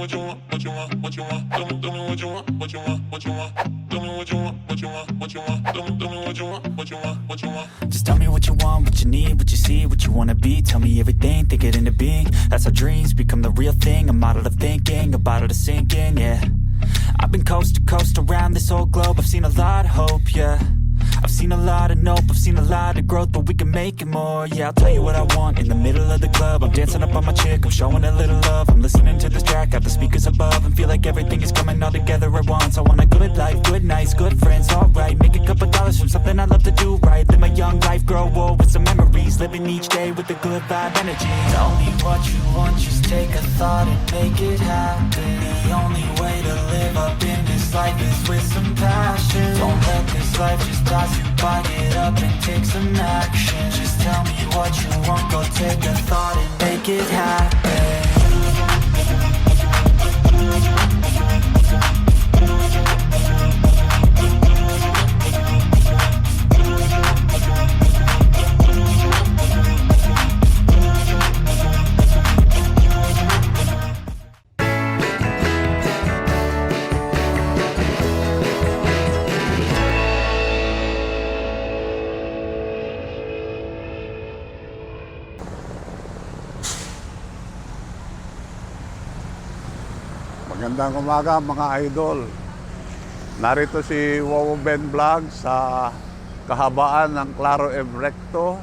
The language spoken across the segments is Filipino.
what you want, what you want, what you want. Tell me what you want, what you want, what you want. Tell me what you want, what you want, what you want. Tell me what you want, what you want, what you want. Just tell me what you want, what you need, what you see, what you wanna be. Tell me everything, think it into being. That's how dreams become the real thing. A model of thinking, a bottle to sink in, yeah. I've been coast to coast around this whole globe. I've seen a lot of hope, yeah. I've seen a lot of nope, I've seen a lot of growth, but we can make it more, yeah. I'll tell you what I want in the middle of the club. I'm dancing up on my chick, I'm showing a little love. I'm listening to this track, got the speakers above, and feel like everything is coming all together at once. I want a good life, good nights, good friends, alright. Make a couple dollars from something I love to do right. Live my young life, grow old with some memories. Living each day with a good vibe energy. Tell me what you want, just take a thought and make it happen. The only way to live up in this life is with some passion. Don't let this life just pass you by, get up and take some action. Just tell me what you want, go take a thought and make it happen. Magandang umaga mga idol. Narito si Wowo Ben Vlog sa kahabaan ng Claro M. Recto.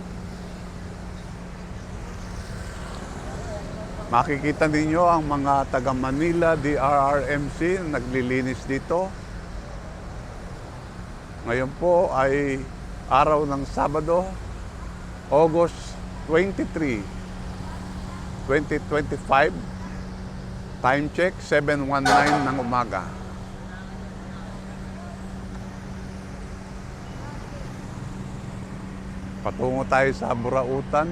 Makikita ninyo ang mga taga Manila DRRMC na naglilinis dito. Ngayon po ay araw ng Sabado, August 23, 2025. Time check, 7:19 ng umaga. Patungo tayo sa Burautan,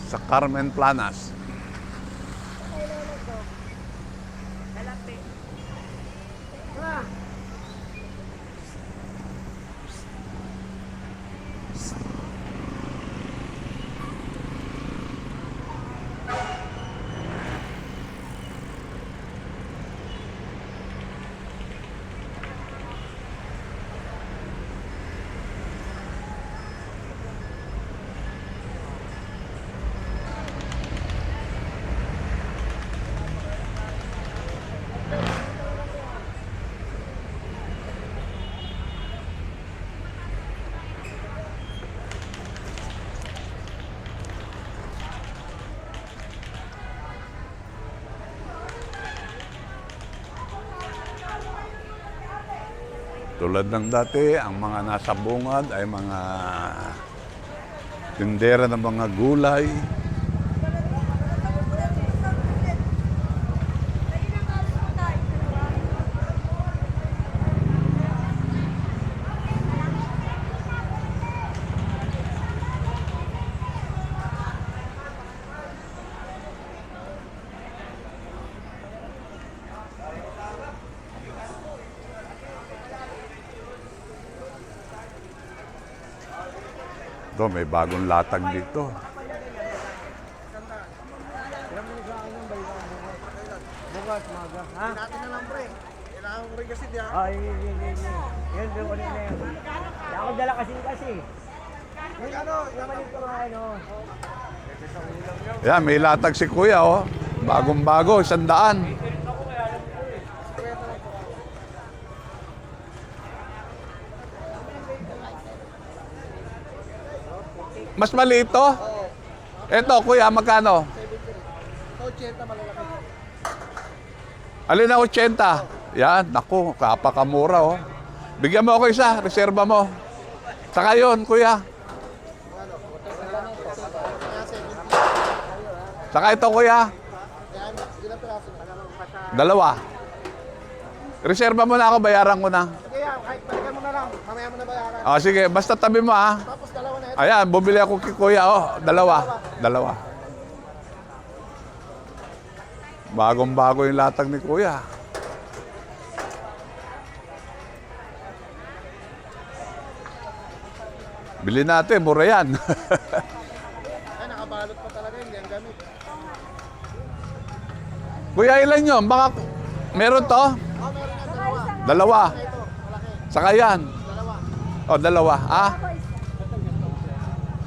sa Carmen Planas. Tulad ng dati, ang mga nasa bungad ay mga tindera ng mga gulay. Ito, may bagong latag dito. Bukas, maga. Ha? Natin na lang pre. Kailangan ko rin kasi diyan. Yun. Yan, doon ko na yan. Kaya ako dala kasi. Ano? Namalit ko nga, ano. Yan, may latag si Kuya, oh. Bagong-bago, 100. Mas maliit to? Ito, Kuya, magkano? 80 malalaki. Alin na 80? Yan, naku, kapakamura, oh. Bigyan mo ako isa, reserba mo. Saka yun, Kuya. Saka ito, Kuya. Ilang piraso? Dalawa. Reserba mo na ako, bayaran ko na. Kaya, kahit balikan mo na lang. Mamaya mo na bayaran. Ah, sige, basta tabi mo, ah. Tapos dalawa na ito. Ayan, bumili ako kay Kuya, oh. Dalawa. Bagong-bago yung latag ni Kuya. Bili natin, mura yan. Ay, nakabalot pa talaga. Hindi ang gamit. Kuya, ilan yun? Baka meron to? Dalawa. Saka yan. O, dalawa. Ah?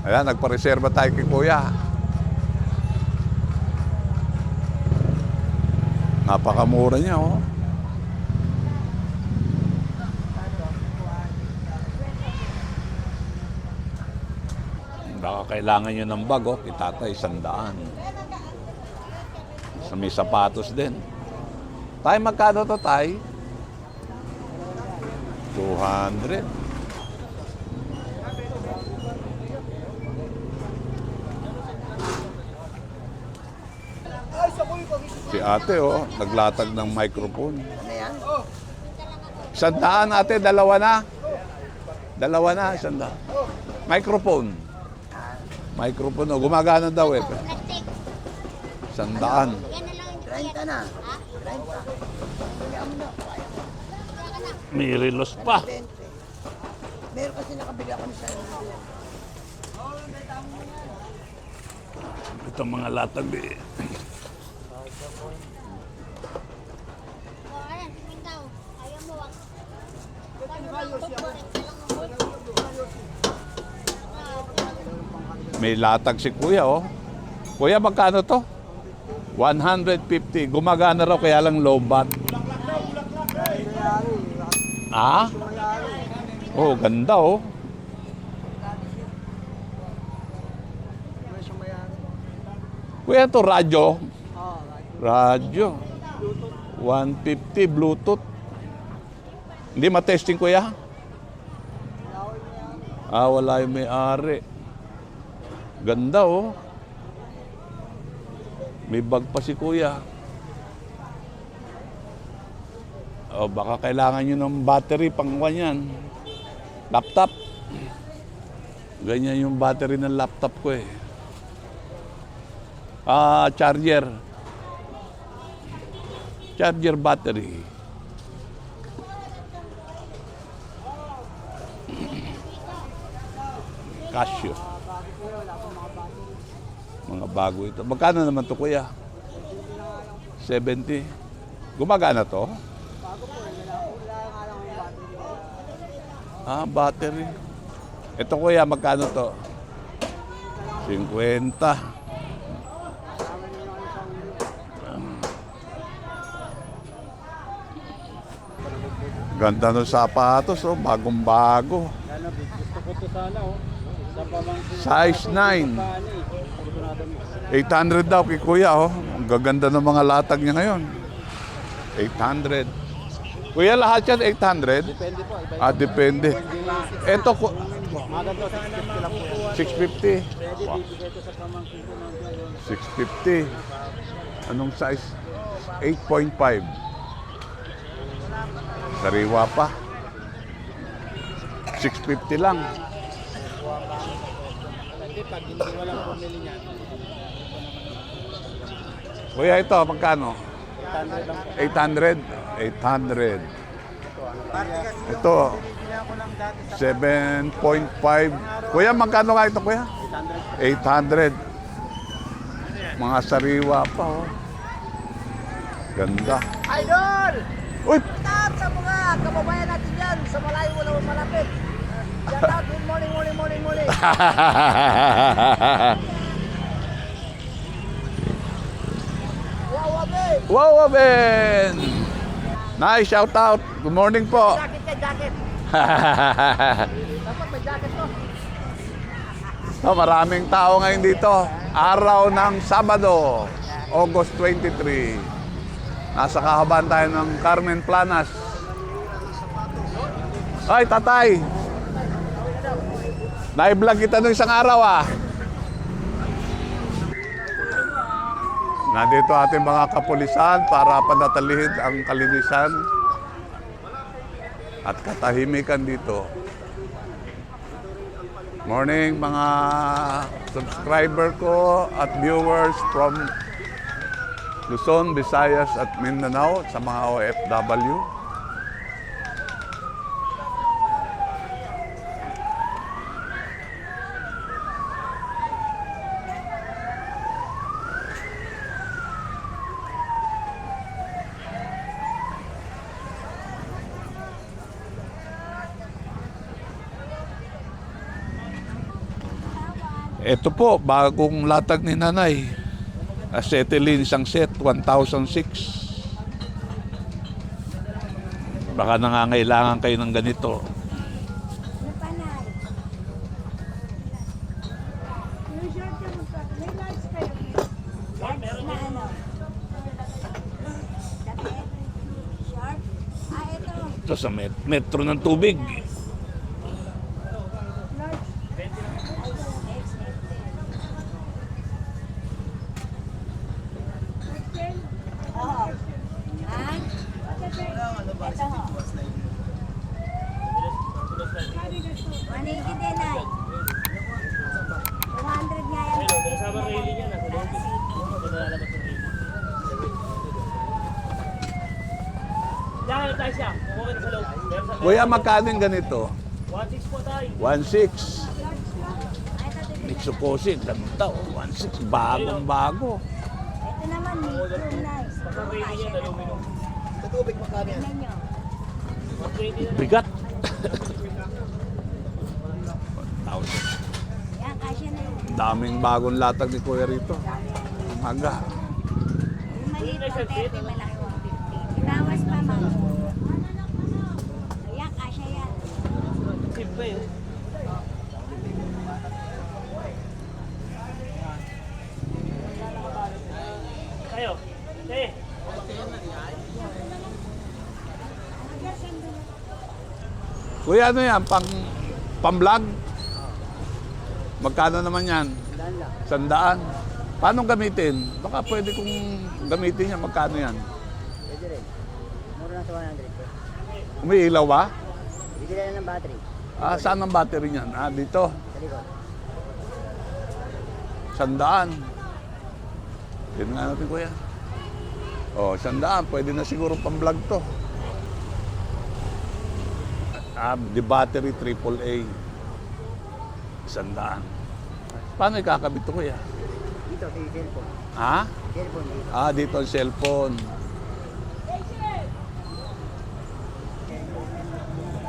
Ayan, nagpa-reserva tayo kay Kuya. Napakamura niya, oh. Baka kailangan nyo ng bag, oh. Itatay, 100. Sa may sapatos din. Tay, magkano to, Tay? 200. Si ate, oh, naglatag ng microphone. Ano yan? 100, ate, dalawa na. Dalawa na, 100. Microphone. Microphone, oh, gumagana daw eh. 100. 30 na. 30. May relos pa. 20. Meron kasi nakabili ako sa Ito mga latag eh. May latag si Kuya, oh. Kuya, magkano to? 150. Gumagana raw kaya lang low bat. Ah? Oh, ganda, oh. Kuya, to radyo. Radyo. 150 Bluetooth. Hindi matesting, Kuya? Ah, wala yung may-ari. Ganda, oh. May bag pa si Kuya. Oh, baka kailangan nyo ng battery pang kanyan. Laptop. Ganyan yung battery ng laptop ko eh. Ah, charger. Charger battery. Casio. Mga bago ito. Magkano naman to, Kuya? 70. Gumagana to? Ah, battery. Ito, Kuya, magkano to? 50. Ganda ng sapatos, oh. Bagong-bago. Gusto ko to sana, oh. Sa pamangkin. Size 9. 800 daw kay Kuya, oh. Ang gaganda ng mga latag niya ngayon. 800. Kuya, lahat yan 800? Depende po. Iba Ah, depende. Ito, maganda sana 650. pwede bibigay ko sa pamangkin ko ng ngayon. 650. Anong size? 8.5. Sariwa pa. 650 lang. Kasi pag hindi walang pumili niyan, Kuya, ito, magkano? 800 lang po. 800? 800. Ito, 7.5. Kuya, magkano nga ito, Kuya? 800. Mga sariwa pa, oh. Ganda. Idol! Uy! Shout sa mga kababayan natin dyan sa malayo wala malapit. Shout out, good morning, morning, morning, morning. Wow, babe! Wow, Ben! Nice, shout out. Good morning po. Jacket ka, jacket. Dapat may jacket to. So, maraming tao ngayon dito. Araw ng Sabado, August 23. Nasa kahabaan tayo ng Carmen Planas. Ay, tatay! Na-vlog kita nung isang araw, ah. Nandito ating mga kapulisan para panatilihin ang kalinisan at katahimikan dito. Morning mga subscriber ko at viewers from Luzon, Visayas at Mindanao sa mga OFW. Ito po, bagong latag ni nanay. Acetylene isang set, 1,006. Baka nangangailangan kayo ng ganito. Ito sa metro ng tubig. Kuya, magkano yung ganito? 1.6 po tayo. 1,600. Mitsukoshi, ganda. 1,600. Bagong-bago. Ito naman, medium nice. Sa tubig, magkano yan? Tingnan nyo. Bigat. Yan, kasya na yun. Daming bagong latag ni Kuya rito. Maga. Yung maliit 130, malaki 150. Binawas pa, mga. Ayan, kasya yan. Simple yun. Kayo. Eh. Kuya, ano yan? Pang-vlog? Magkano naman yan? 100. Paano gamitin? Baka pwede kong gamitin yan. Magkano yan? Pwede rin. Mura na sa 100. Umiilaw ba? Bigyan na ng battery. Ah, saan ang battery niyan? Ah, dito. Sa likod. 100. Yun nga natin, Kuya. Oh, 100. Pwede na siguro pang-vlog to. Ah, the battery AAA. 100. Paano ikakabit to, Kuya? Dito, sa cellphone. Ha? Cellphone dito. Ah, dito ang cellphone.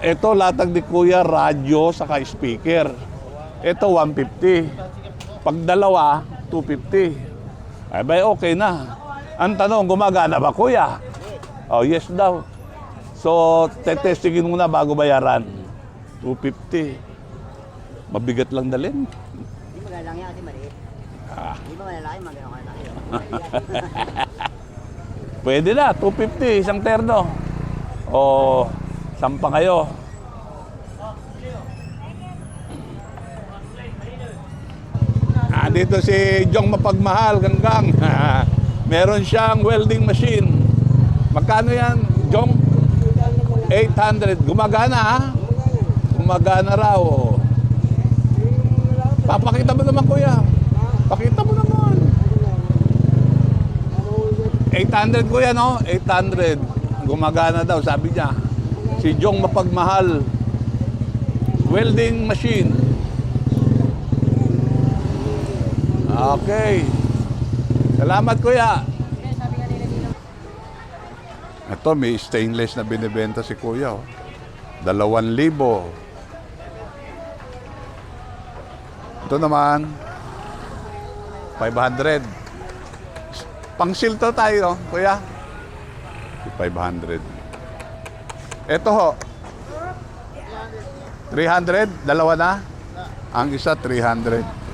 Ito, latag ni Kuya, radyo saka speaker. Ito, 150. Pag dalawa, 250. Ay, bay, okay na. Ang tanong, gumagana ba, Kuya? Oh, yes daw. So, tetestingin muna bago bayaran. 250. Mabigat lang dalhin. Hindi magalang yan kasi maliit. Hindi ba malalaki, magano ka lang yun. Pwede na, 250, isang terno. O, sampa kayo. Dito si Jong Mapagmahal, Ganggang. Meron siyang welding machine. Magkano yan, Jong? 800. Gumagana, ha? Gumagana raw. Papakita mo naman, Kuya. Pakita mo naman. 800, Kuya, no? 800. Gumagana daw, sabi niya. Si Jong Mapagmahal. Welding machine. Okay. Salamat, Kuya. Ito, may stainless na binibenta si Kuya. Oh. 2,000. Ito naman, 500. Pang-silto tayo, Kuya. 500. Ito ho. 300, dalawa na. Ang isa 300.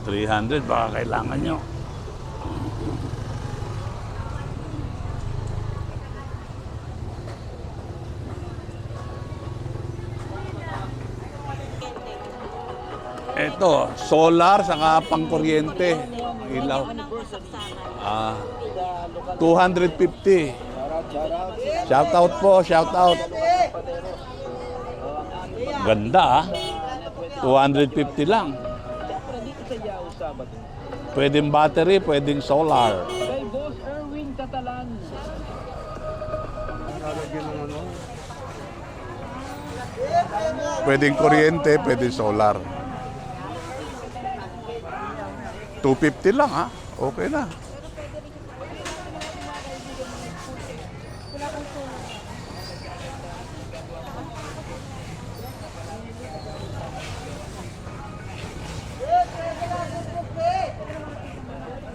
300, baka kailangan nyo. Ito, solar saka pangkuryente. Ilaw. 250. Shout out po, shout out. Ganda, 250 lang. Pwedeng battery, pwedeng solar. Kay Boss Erwin Catalan. Pwedeng kuryente, pwedeng solar. 250 lang, ha? Okay na.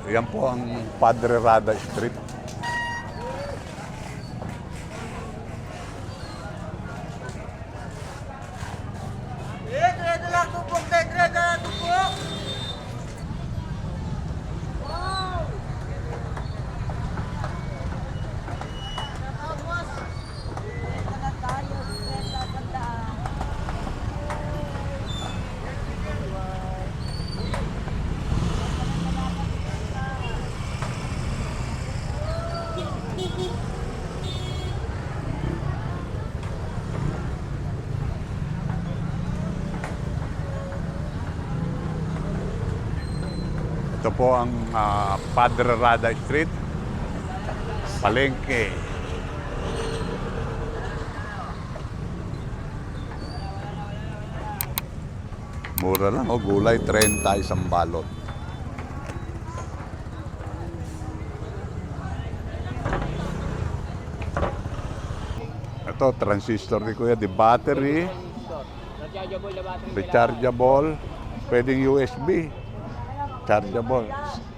Yan po ang Padre Rada Street. Dire lang, tupok, dire lang, tupok. Ito po ang Padre Rada Street, Palengke. Mura lang, oh, gulay 30 isang balot. Ito, transistor ni Kuya, the battery, Rechargeable na battery. rechargeable, pwedeng USB, chargeable,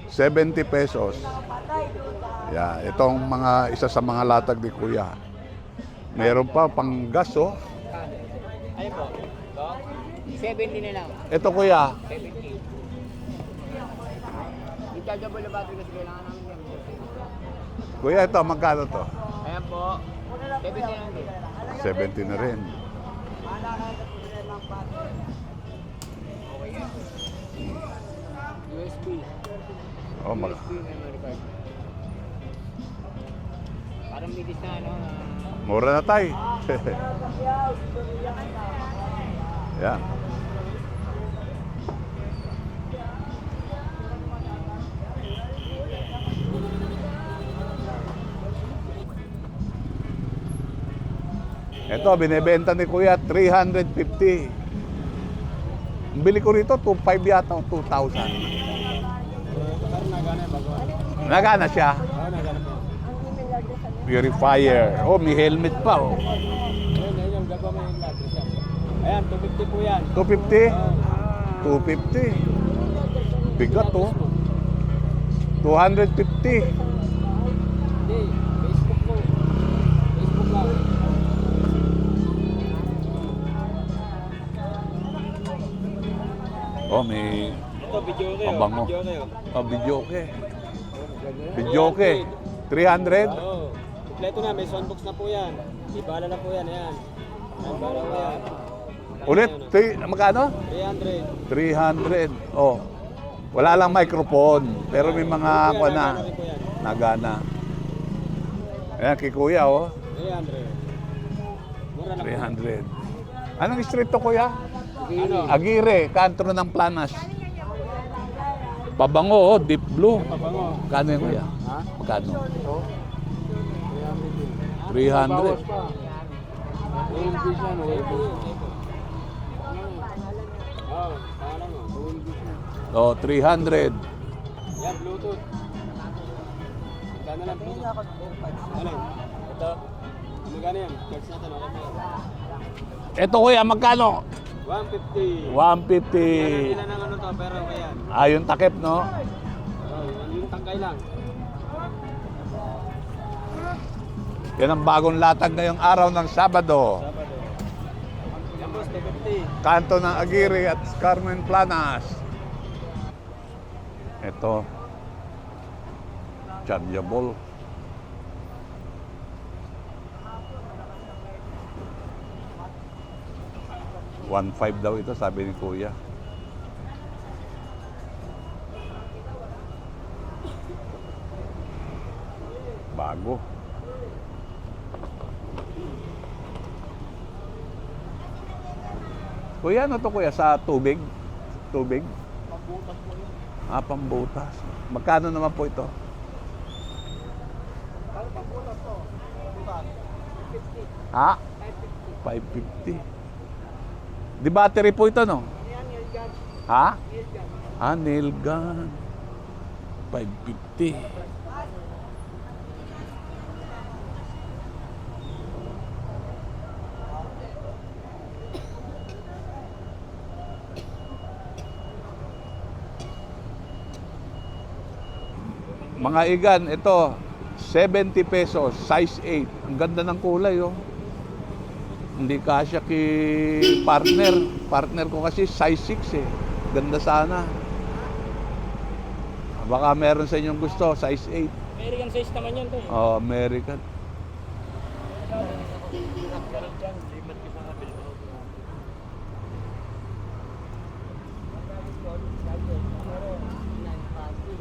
70 pesos. Yeah, itong mga isa sa mga latag ni Kuya. Meron pa pang gas, oh. Ayun po. Ito, 70 na lang. Ito Kuya, 70. Rechargeable na battery kasi kailangan namin yan. Kuya, ito, magkano to? Ayan po. 70 na lang din. 70 na rin. Okay yan. USB. Oh, USB memory card. Parang midis na ano. mura na tayo. Yan. Ito, binibenta ni Kuya, 350. Ang bili ko rito, 2.5 yata o 2,000. Nagana siya. Purifier. Oh, may helmet pa. Oh. Ayan, 250 po yan. 250? 250. Bigat, oh. 250. Hindi, Facebook po. Facebook lang. Oh, may Ito, video kayo. pabango. Video kayo. Oh, videoke. Videoke. 300? Oo. Kompleto na, may soundbox na po yan. Ibala na po yan, ayan. Ibala po yan. Ulit, magkano? 300. 300. Oh. Wala lang microphone, pero may mga ako na Nagana rin po yan. nagana. Ayan, kay Kuya, oh. 300. Mura lang po. 300. Anong street to, Kuya? Ano? Aguirre, kanto ng Planas. Pabango, oh, deep blue. Pabango. Magkano yun, Kuya? Ha? Magkano? 300. 300 Wavy siya, no? Wavy. Oh, parang wavy siya. Oh, 300. Yan, Bluetooth. Magkano lang Bluetooth? Ano? Ito. Magkano yan? Charge natin, okay po yan. Ito, Kuya, magkano? 150. 150. Ilan ang ano to, pero ayan. Ah, yung takip, no? Yung tangkay lang. Yan ang bagong latag ngayong araw ng Sabado. Sabado. Yan boss, 250. Kanto ng Aguirre at Carmen Planas. Ito. Chargeable. $1.5 daw ito, sabi ni Kuya. Bago. Kuya, ano to Kuya? Sa tubig? Tubig? Pambutas mo yun. Ah, pambutas. Magkano naman po ito? Ano pambutas to? Butas. 50. Ha? 550. Di battery po ito, no? Yan, nail gun. Ha? Nail gun. Ah, nail gun. 550. Mga igan, ito, 70 pesos, size 8. Ang ganda ng kulay, oh. Hindi kasya kay partner. Partner ko kasi size 6 eh. Ganda sana. Baka meron sa inyong gusto, size 8. American size naman yan to. Oh, American.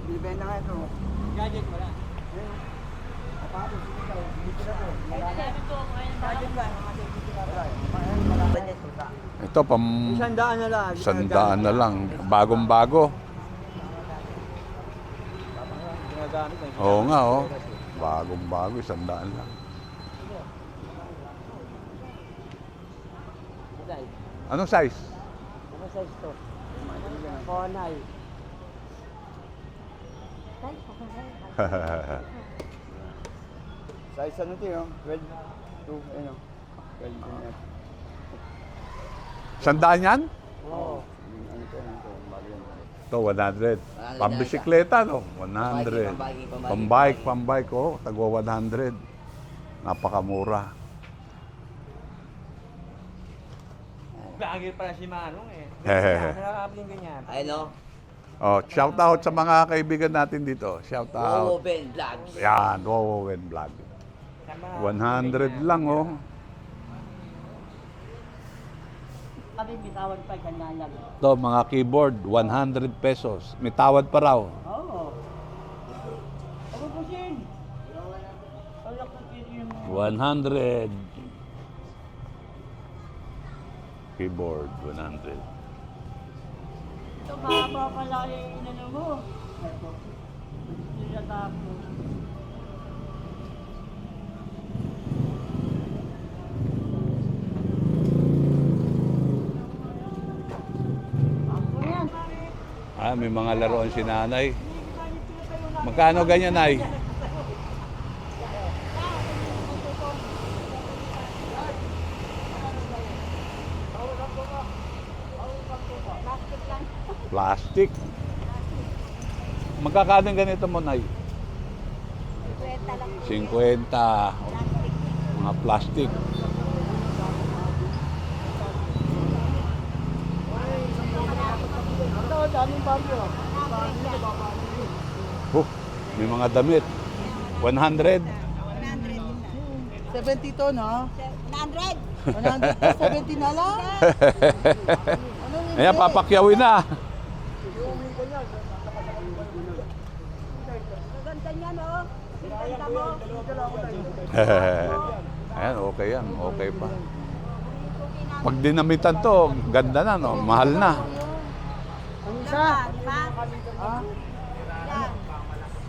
Bibenta nga ito. Gadget mo na. Ito, Sandaan na lang. sandaan na lang. Bagong-bago. Oo nga, oh. Bagong-bago, sandaan lang. Anong size? Ano size to? Konay. Size ano ito yun? 12 to, ano? 12 to. Sandaan yan? Oo. Ano ito? Bago yan. Ito, 100. Pambisikleta, no? 100. Pambike, oh. Tagwa 100. Napakamura. Lagi pala si Manong eh. Nakakapin ganyan. Ayun o. Oh, shout out sa mga kaibigan natin dito. Shout out. Open vlogs. Yan, Wowen Vlog. 100 lang, oh. Kami bitawan pa, ganda lang. Ito, mga keyboard, 100 pesos. May tawad pa raw. Oo. Ako po sin. Wala ko yung 100. Keyboard, 100. ito mahaba pala yung inano mo. Sila tapos. Ako yan. Ah, may mga laruan si nanay. Magkano ganyan, nay? Plastic. Magkakano ganito mo, nay? 50. Mga plastic. Ito, daming bagyo. May mga damit. 100. 70 to, no? 100! 100 to, 70 na lang. Ayan, papakyawin na. Ganda niyan, oh. Ganda mo. Ayan, okay yan. Okay pa. Pag dinamitan to, ganda na, no? Mahal na. Ang isa. Di ba? Ha? Yan.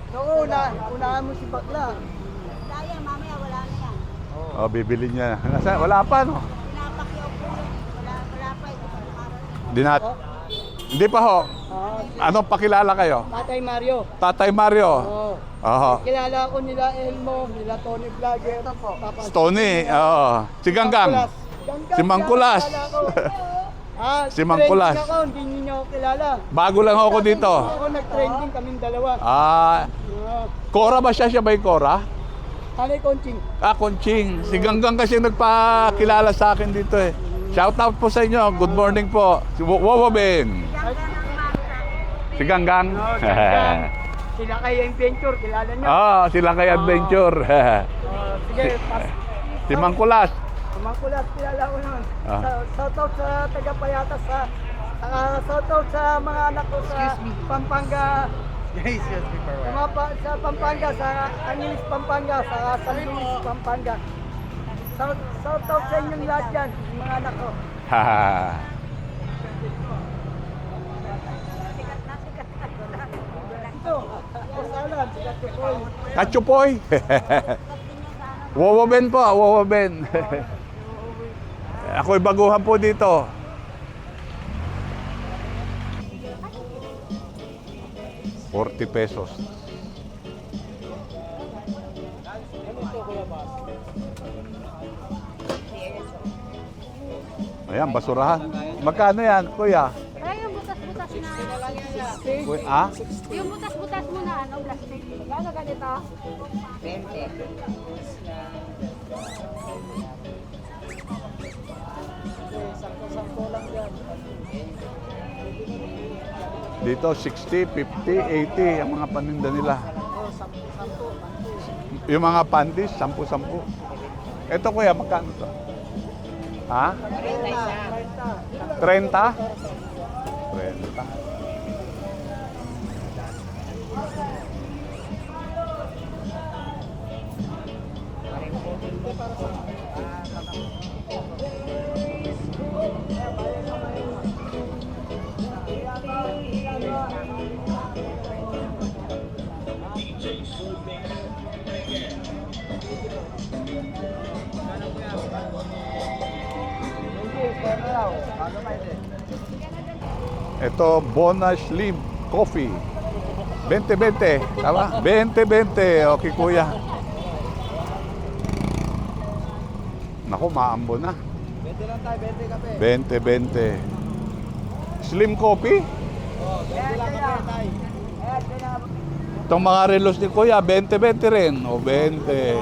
Noong unahan mo si Bakla. Daya, mamaya wala na yan. Oh, bibili niya. Wala pa, no? Pinapakyaw ko. Wala pa. Ito pa lumaran. Dinat. Hindi pa ho. Anong pakilala kayo? Tatay Mario. Tatay Mario. Oo. Oo. Kilala ko nila Elmo, nila Tony Vlogger. Papa Tony. Oo. Si Ganggang. Si Mangkulas. Si Mangkulas. Ako, hindi niyo ako kilala. Bago lang ako dito. Ako nag-trending kaming dalawa. Ah, Cora ba siya? Siya ba yung Cora? Hanay Conching. Ah, Conching. Si Ganggang kasi nagpakilala sa akin dito eh. Shout out po sa inyo. Good morning po. Si Wawa Ben. Si Ganggang. Sila kay Adventure, kilala niyo. Ah, sila kay Adventure. Sige, Si Mangkulas. Mangkulas, kilala ko nun. Ah. Shoutout sa taga-Payatas sa shoutout sa mga anak ko sa Pampanga. Sa Pampanga, sa Angeles, Pampanga, sa San Luis, Pampanga. Shoutout sa inyong lahat yan, mga anak ko. Ito, Posalan, si Katukoy. Kachupoy. Wawa Ben po, Wawa Ben. Ako'y baguhan po dito. ₱40. Ayan, basurahan. Magkano yan, kuya? Ay, yung butas-butas na. Ah? Yung butas-butas mo na, ano, plastic. Gano'n ganito? 20. Dito 60, 50, 80 ang mga paninda nila. Yung mga panties, 10-10. Ito kuya, magkano to? Ha? 30? 30. Ito, Bona Slim Coffee. 20-20. Tama? 20-20. Okay, kuya. Naku, maambo na. 20 lang tayo, 20 kape. 20-20. Slim Coffee? 20 lang kape tayo. Itong mga relos ni kuya, 20-20 rin. O, 20.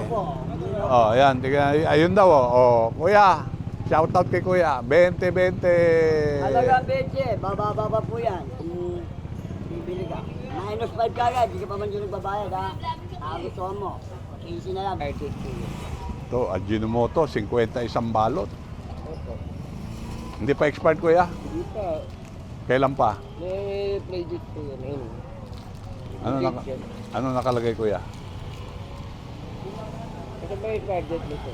Oh, ayan. Ayun daw, oh. Kuya, shout out kay kuya. 20-20. Halagang beche, bababa po yan. Bibili ka. Minus 5 ka agad, di ka pa man yung nagbabayad ha. Gusto mo. 15 na lang. 30 Ito, Ajinomoto, 51 balot. Hindi pa expired kuya? Hindi pa. Kailan pa? May play date po yun. Ano nakalagay kuya? Ito ba yung card date nito?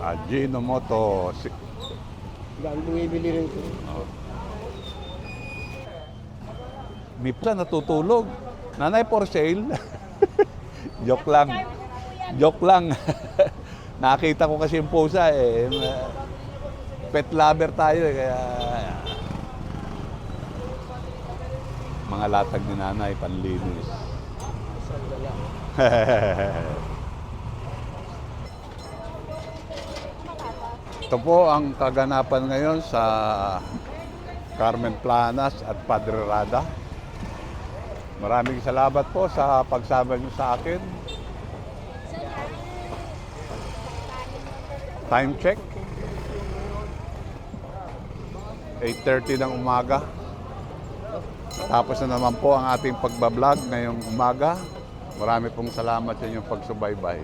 Ajinomoto. Dahil bumibili rin ito. May pa natutulog. Nanay for sale. Joke lang. Joke lang. Nakita ko kasi yung pusa eh. Pet lover tayo eh. Kaya mga latag ni nanay, panlinis. Ito po ang kaganapan ngayon sa Carmen Planas at Padre Rada. Maraming salamat po sa pagsama niyo sa akin. Time check. 8:30 ng umaga. Tapos na naman po ang ating pagbablog ngayong umaga. Marami pong salamat sa inyong pagsubaybay.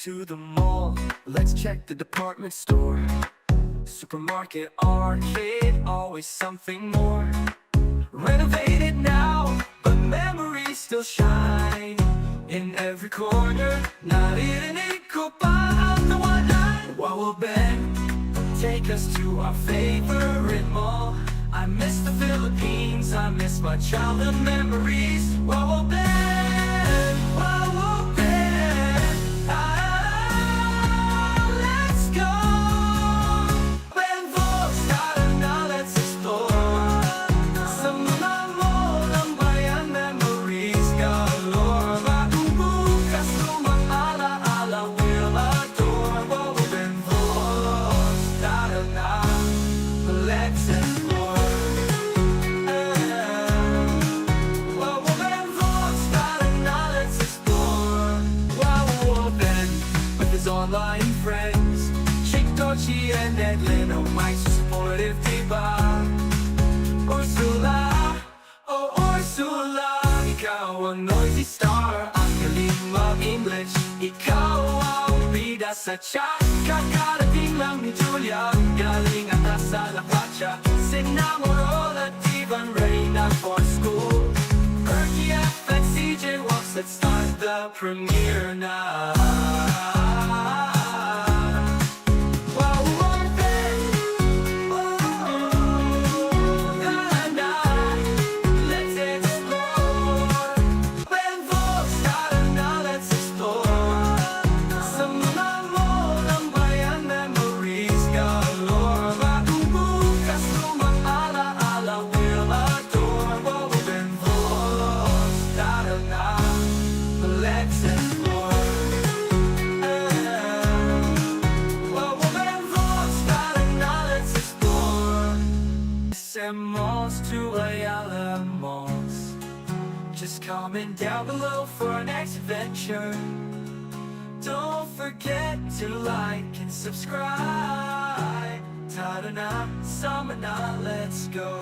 To the mall, let's check the department store. Supermarket, arcade, always something more. Renovated now, but memories still shine. In every corner, naririnig ko pa ang tawanan. Wawa Ben, take us to our favorite mall. I miss the Philippines, I miss my childhood memories. Wawa Ben, Wawa Ben. Online friends, Chick Dochi and Edlin, oh my supportive diba. Ursula, oh Ursula, ikaw ang noisy star, ang galing mag-English. Ikaw ang bida sa chat, kakarating lang ni Julia, galing at sa La Pacha. Sinamorol at Ivan Reyna for school. Erky F and CJ Walks, let's start the premiere now. Comment down below for our next adventure. Don't forget to like and subscribe. Tara na, sama na, let's go.